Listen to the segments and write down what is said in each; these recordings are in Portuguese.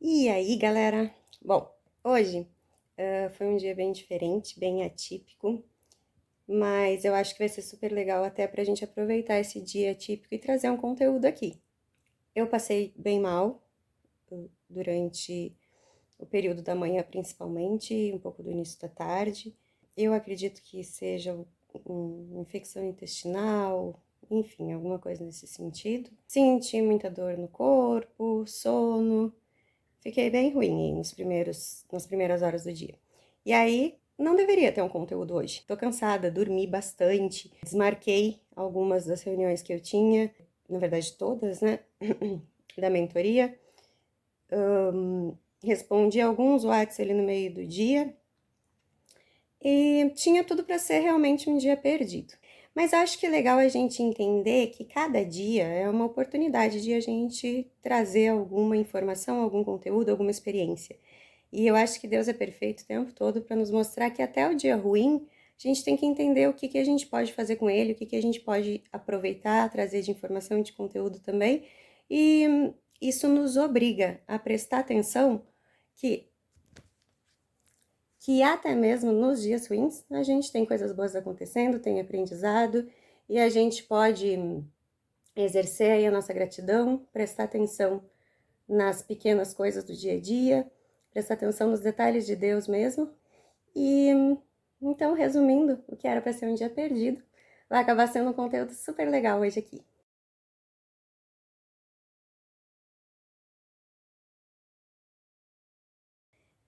E aí, galera? Bom, hoje foi um dia bem diferente, bem atípico, mas eu acho que vai ser super legal até pra gente aproveitar esse dia atípico e trazer um conteúdo aqui. Eu passei bem mal durante o período da manhã, principalmente, um pouco do início da tarde. Eu acredito que seja uma infecção intestinal, enfim, alguma coisa nesse sentido. Senti muita dor no corpo, sono. Fiquei bem ruim nas primeiras horas do dia. E aí, não deveria ter um conteúdo hoje. Tô cansada, dormi bastante, desmarquei algumas das reuniões que eu tinha, na verdade todas, né, da mentoria. Respondi alguns WhatsApp ali no meio do dia e tinha tudo para ser realmente um dia perdido. Mas acho que é legal a gente entender que cada dia é uma oportunidade de a gente trazer alguma informação, algum conteúdo, alguma experiência. E eu acho que Deus é perfeito o tempo todo para nos mostrar que até o dia ruim, a gente tem que entender o que a gente pode fazer com ele, o que a gente pode aproveitar, trazer de informação e de conteúdo também. E isso nos obriga a prestar atenção que até mesmo nos dias ruins a gente tem coisas boas acontecendo, tem aprendizado e a gente pode exercer aí a nossa gratidão, prestar atenção nas pequenas coisas do dia a dia, prestar atenção nos detalhes de Deus mesmo. E então, resumindo, o que era para ser um dia perdido, vai acabar sendo um conteúdo super legal hoje aqui.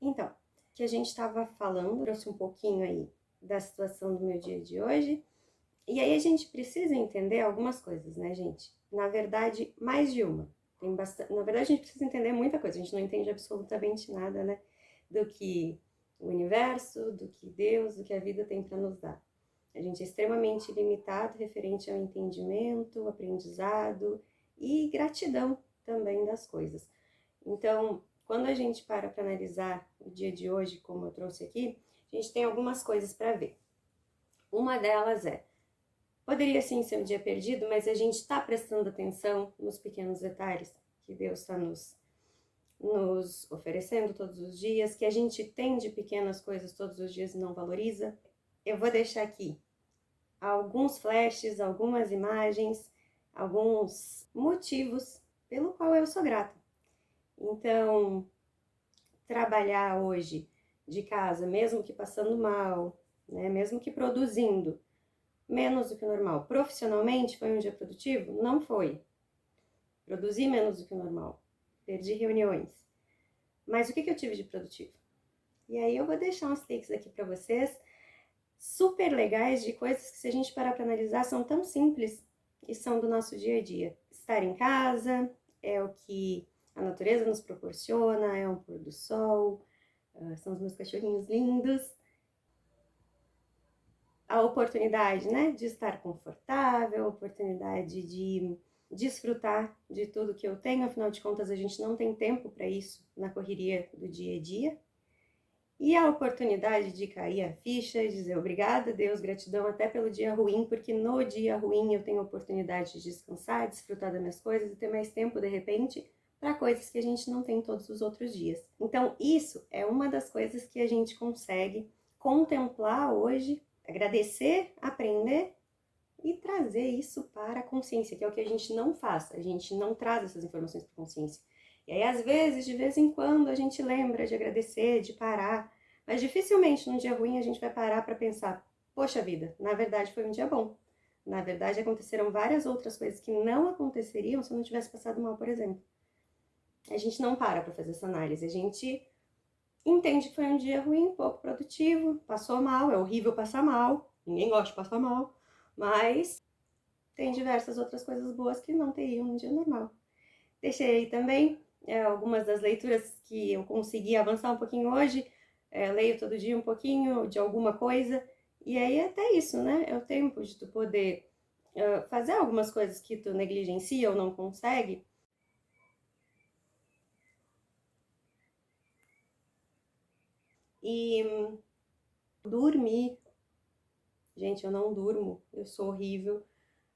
Então, que a gente estava falando, trouxe um pouquinho aí da situação do meu dia de hoje. E aí a gente precisa entender algumas coisas, né, gente? Na verdade, mais de uma. Tem bastante... Na verdade, a gente precisa entender muita coisa. A gente não entende absolutamente nada, né? Do que o universo, do que Deus, do que a vida tem para nos dar. A gente é extremamente limitado referente ao entendimento, aprendizado e gratidão também das coisas. Então, quando a gente para analisar o dia de hoje, como eu trouxe aqui, a gente tem algumas coisas para ver. Uma delas é: poderia sim ser um dia perdido, mas a gente está prestando atenção nos pequenos detalhes que Deus está nos oferecendo todos os dias, que a gente tem de pequenas coisas todos os dias e não valoriza. Eu vou deixar aqui alguns flashes, algumas imagens, alguns motivos pelo qual eu sou grata. Então, trabalhar hoje de casa, mesmo que passando mal, né, mesmo que produzindo menos do que o normal, profissionalmente foi um dia produtivo? Não foi. Produzi menos do que o normal, perdi reuniões. Mas o que eu tive de produtivo? E aí eu vou deixar uns takes aqui para vocês, super legais, de coisas que, se a gente parar para analisar, são tão simples e são do nosso dia a dia. Estar em casa é o que a natureza nos proporciona, é um pôr do sol, são os meus cachorrinhos lindos, a oportunidade, né, de estar confortável, a oportunidade de desfrutar de tudo que eu tenho, afinal de contas a gente não tem tempo para isso na correria do dia a dia. E a oportunidade de cair a ficha e dizer obrigada, Deus, gratidão até pelo dia ruim, porque no dia ruim eu tenho a oportunidade de descansar, desfrutar das minhas coisas e ter mais tempo, de repente, para coisas que a gente não tem todos os outros dias. Então, isso é uma das coisas que a gente consegue contemplar hoje, agradecer, aprender e trazer isso para a consciência, que é o que a gente não faz, a gente não traz essas informações para a consciência. E aí, às vezes, de vez em quando, a gente lembra de agradecer, de parar, mas dificilmente num dia ruim a gente vai parar para pensar: poxa vida, na verdade foi um dia bom. Na verdade, aconteceram várias outras coisas que não aconteceriam se eu não tivesse passado mal, por exemplo. A gente não para fazer essa análise, a gente entende que foi um dia ruim, pouco produtivo, passou mal, é horrível passar mal, ninguém gosta de passar mal, mas tem diversas outras coisas boas que não teriam no dia normal. Deixei aí também algumas das leituras que eu consegui avançar um pouquinho hoje. Leio todo dia um pouquinho de alguma coisa. E aí é até isso, né? É o tempo de tu poder fazer algumas coisas que tu negligencia ou não consegue. E dormir. Gente, eu não durmo. Eu sou horrível.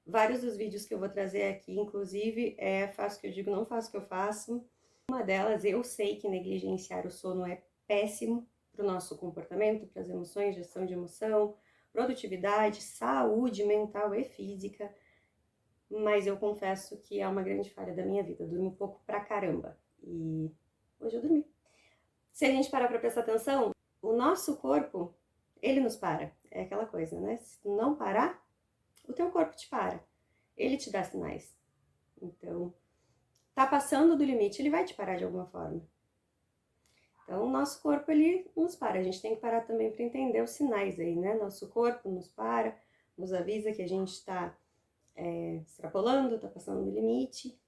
Vários dos vídeos que eu vou trazer aqui, inclusive, faço o que eu digo, não faço o que eu faço. Uma delas, eu sei que negligenciar o sono é péssimo para o nosso comportamento, para as emoções, gestão de emoção, produtividade, saúde mental e física, mas eu confesso que é uma grande falha da minha vida. Eu durmo pouco pra caramba e hoje eu dormi. Se a gente parar pra prestar atenção, o nosso corpo, ele nos para. É aquela coisa, né? Se tu não parar, o teu corpo te para. Ele te dá sinais. Então, tá passando do limite, ele vai te parar de alguma forma. Então, o nosso corpo, ele nos para. A gente tem que parar também para entender os sinais aí, né? Nosso corpo nos para, nos avisa que a gente está extrapolando, tá passando do limite.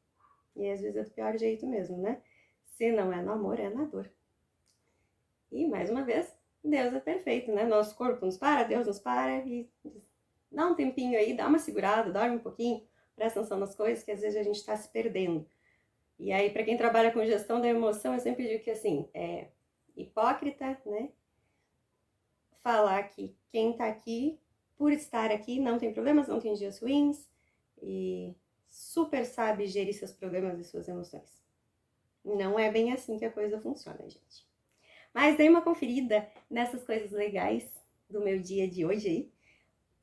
E às vezes é do pior jeito mesmo, né? Se não é no amor, é na dor. E, mais uma vez, Deus é perfeito, né? Nosso corpo nos para, Deus nos para e dá um tempinho aí, dá uma segurada, dorme um pouquinho, presta atenção nas coisas que às vezes a gente está se perdendo. E aí, para quem trabalha com gestão da emoção, eu sempre digo que, assim, é hipócrita, né? Falar que quem tá aqui, por estar aqui, não tem problemas, não tem dias ruins e super sabe gerir seus problemas e suas emoções. Não é bem assim que a coisa funciona, gente. Mas dei uma conferida nessas coisas legais do meu dia de hoje aí.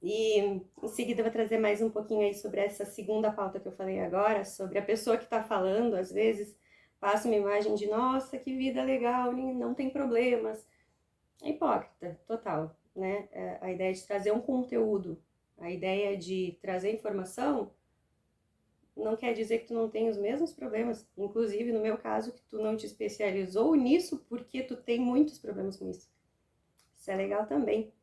E em seguida eu vou trazer mais um pouquinho aí sobre essa segunda pauta que eu falei agora, sobre a pessoa que tá falando, às vezes passa uma imagem de, nossa, que vida legal, não tem problemas. É hipócrita, total, né? A ideia de trazer um conteúdo, a ideia de trazer informação, não quer dizer que tu não tem os mesmos problemas. Inclusive, no meu caso, que tu não te especializou nisso porque tu tem muitos problemas com isso. Isso é legal também,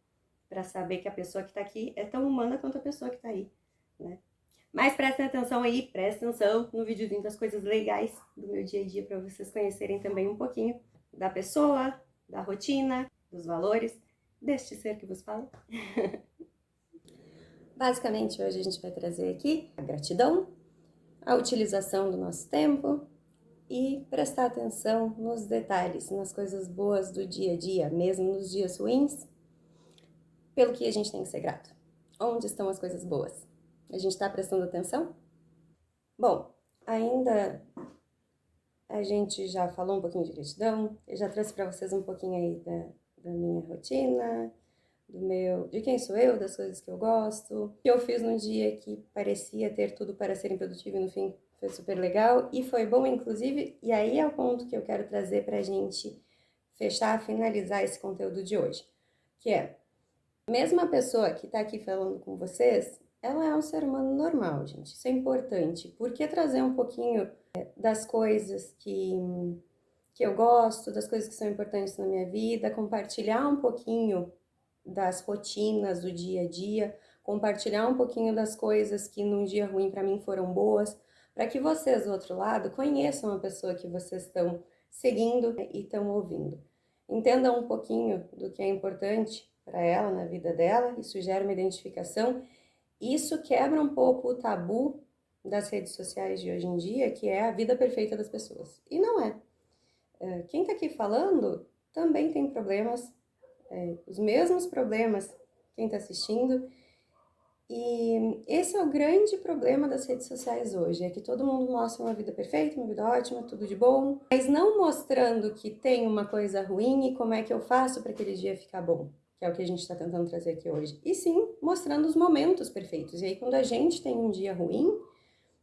para saber que a pessoa que tá aqui é tão humana quanto a pessoa que tá aí, né? Mas prestem atenção aí, prestem atenção no videozinho das coisas legais do meu dia a dia, para vocês conhecerem também um pouquinho da pessoa, da rotina, dos valores deste ser que vos fala. Basicamente, hoje a gente vai trazer aqui a gratidão, a utilização do nosso tempo e prestar atenção nos detalhes, nas coisas boas do dia a dia, mesmo nos dias ruins, pelo que a gente tem que ser grato. Onde estão as coisas boas? A gente está prestando atenção? Bom, ainda a gente já falou um pouquinho de gratidão, eu já trouxe para vocês um pouquinho aí da minha rotina, de quem sou eu, das coisas que eu gosto, que eu fiz num dia que parecia ter tudo para ser improdutivo e no fim foi super legal e foi bom, inclusive, e aí é o ponto que eu quero trazer pra gente fechar, finalizar esse conteúdo de hoje, que é, mesmo a pessoa que tá aqui falando com vocês, ela é um ser humano normal, gente, isso é importante, porque trazer um pouquinho das coisas que eu gosto, das coisas que são importantes na minha vida, compartilhar um pouquinho das rotinas do dia a dia, compartilhar um pouquinho das coisas que num dia ruim para mim foram boas, para que vocês do outro lado conheçam a pessoa que vocês estão seguindo e estão ouvindo. Entendam um pouquinho do que é importante para ela na vida dela, isso gera uma identificação, isso quebra um pouco o tabu das redes sociais de hoje em dia, que é a vida perfeita das pessoas. E não é. Quem está aqui falando também tem problemas, os mesmos problemas quem está assistindo. E esse é o grande problema das redes sociais hoje, é que todo mundo mostra uma vida perfeita, uma vida ótima, tudo de bom, mas não mostrando que tem uma coisa ruim e como é que eu faço para aquele dia ficar bom, que é o que a gente está tentando trazer aqui hoje. E sim, mostrando os momentos perfeitos. E aí quando a gente tem um dia ruim,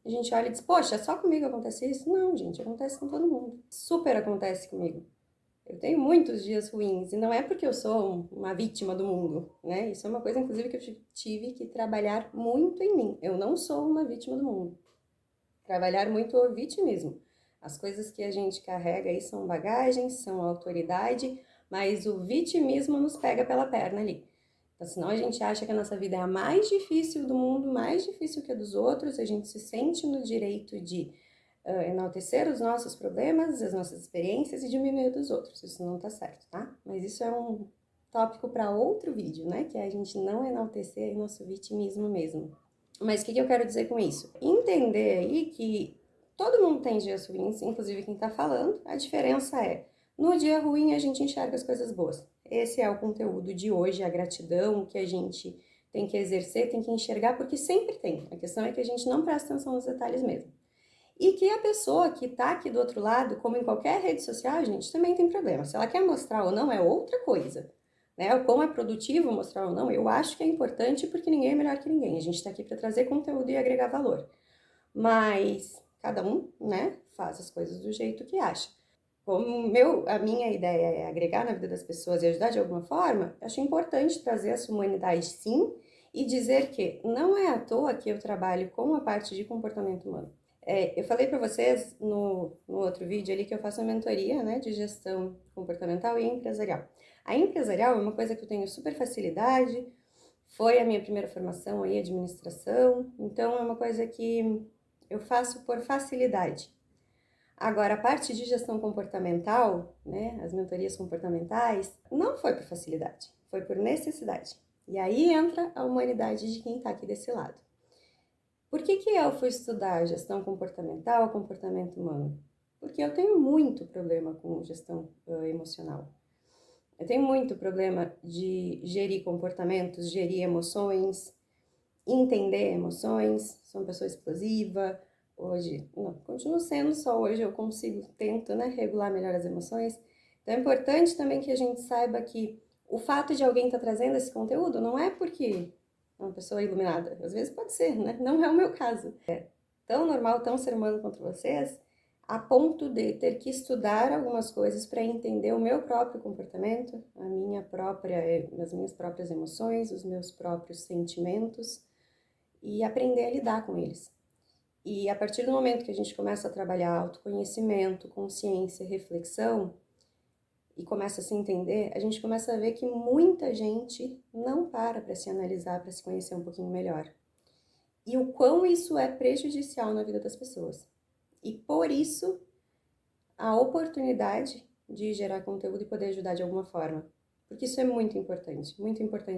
a gente olha e diz, poxa, só comigo acontece isso? Não, gente, acontece com todo mundo. Super acontece comigo. Eu tenho muitos dias ruins, e não é porque eu sou uma vítima do mundo, né? Isso é uma coisa, inclusive, que eu tive que trabalhar muito em mim. Eu não sou uma vítima do mundo. Trabalhar muito o vitimismo. As coisas que a gente carrega aí são bagagens, são autoridade, mas o vitimismo nos pega pela perna ali. Então, senão a gente acha que a nossa vida é a mais difícil do mundo, mais difícil que a dos outros, a gente se sente no direito de enaltecer os nossos problemas, as nossas experiências e diminuir dos outros. Isso não tá certo, tá? Mas isso é um tópico para outro vídeo, né? Que é a gente não enaltecer o nosso vitimismo mesmo. Mas o que eu quero dizer com isso? Entender aí que todo mundo tem dias ruins, inclusive quem tá falando. A diferença é, no dia ruim a gente enxerga as coisas boas. Esse é o conteúdo de hoje, a gratidão que a gente tem que exercer, tem que enxergar, porque sempre tem. A questão é que a gente não presta atenção nos detalhes mesmo. E que a pessoa que tá aqui do outro lado, como em qualquer rede social, gente, também tem problema. Se ela quer mostrar ou não, é outra coisa. Né? O quão é produtivo mostrar ou não, eu acho que é importante porque ninguém é melhor que ninguém. A gente tá aqui para trazer conteúdo e agregar valor. Mas cada um, né, faz as coisas do jeito que acha. Como a minha ideia é agregar na vida das pessoas e ajudar de alguma forma, acho importante trazer essa humanidade sim e dizer que não é à toa que eu trabalho com a parte de comportamento humano. Eu falei para vocês no outro vídeo ali que eu faço a mentoria, né, de gestão comportamental e empresarial. A empresarial é uma coisa que eu tenho super facilidade, foi a minha primeira formação aí, administração, então é uma coisa que eu faço por facilidade. Agora, a parte de gestão comportamental, né, as mentorias comportamentais, não foi por facilidade, foi por necessidade. E aí entra a humanidade de quem está aqui desse lado. Por que eu fui estudar gestão comportamental, comportamento humano? Porque eu tenho muito problema com gestão emocional. Eu tenho muito problema de gerir comportamentos, gerir emoções, entender emoções, sou uma pessoa explosiva, hoje, não, continuo sendo, só hoje eu tento, né, regular melhor as emoções. Então é importante também que a gente saiba que o fato de alguém estar trazendo esse conteúdo não é porque é uma pessoa iluminada, às vezes pode ser, né, não é o meu caso. É tão normal, tão ser humano quanto vocês, a ponto de ter que estudar algumas coisas para entender o meu próprio comportamento, as minhas próprias emoções, os meus próprios sentimentos, e aprender a lidar com eles. E a partir do momento que a gente começa a trabalhar autoconhecimento, consciência, reflexão, e começa a se entender, a gente começa a ver que muita gente não para se analisar, para se conhecer um pouquinho melhor. E o quão isso é prejudicial na vida das pessoas. E por isso, a oportunidade de gerar conteúdo e poder ajudar de alguma forma. Porque isso é muito importante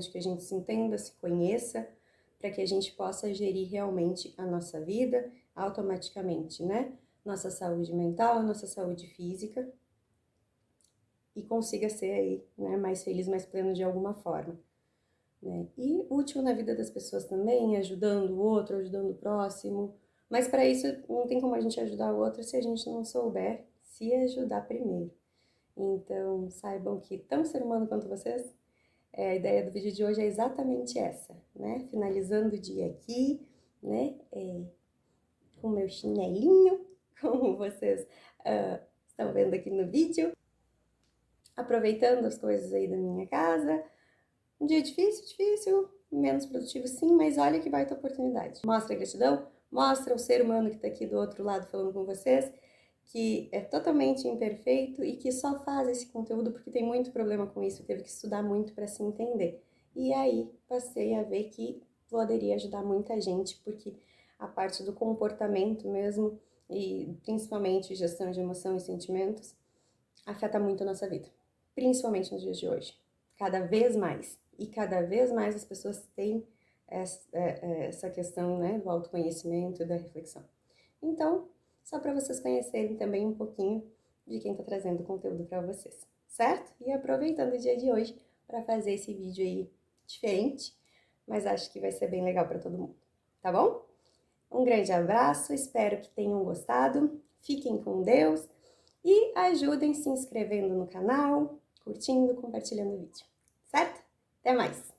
que a gente se entenda, se conheça, para que a gente possa gerir realmente a nossa vida automaticamente, né? Nossa saúde mental, nossa saúde física e consiga ser aí, né, mais feliz, mais pleno de alguma forma. Né? E útil na vida das pessoas também, ajudando o outro, ajudando o próximo. Mas para isso não tem como a gente ajudar o outro se a gente não souber se ajudar primeiro. Então saibam que tão ser humano quanto vocês, a ideia do vídeo de hoje é exatamente essa, né? Finalizando o dia aqui, né? Com meu chinelinho, como vocês estão vendo aqui no vídeo. Aproveitando as coisas aí da minha casa. Um dia difícil, menos produtivo sim, mas olha que baita oportunidade. Mostra a gratidão, mostra o ser humano que tá aqui do outro lado falando com vocês, que é totalmente imperfeito e que só faz esse conteúdo porque tem muito problema com isso, teve que estudar muito para se entender. E aí passei a ver que poderia ajudar muita gente, porque a parte do comportamento mesmo, e principalmente gestão de emoção e sentimentos, afeta muito a nossa vida, principalmente nos dias de hoje. Cada vez mais. E cada vez mais as pessoas têm essa questão, né, do autoconhecimento e da reflexão. Então, só para vocês conhecerem também um pouquinho de quem está trazendo conteúdo para vocês, certo? E aproveitando o dia de hoje para fazer esse vídeo aí diferente, mas acho que vai ser bem legal para todo mundo, tá bom? Um grande abraço, espero que tenham gostado, fiquem com Deus e ajudem se inscrevendo no canal, curtindo, compartilhando o vídeo, certo? Até mais!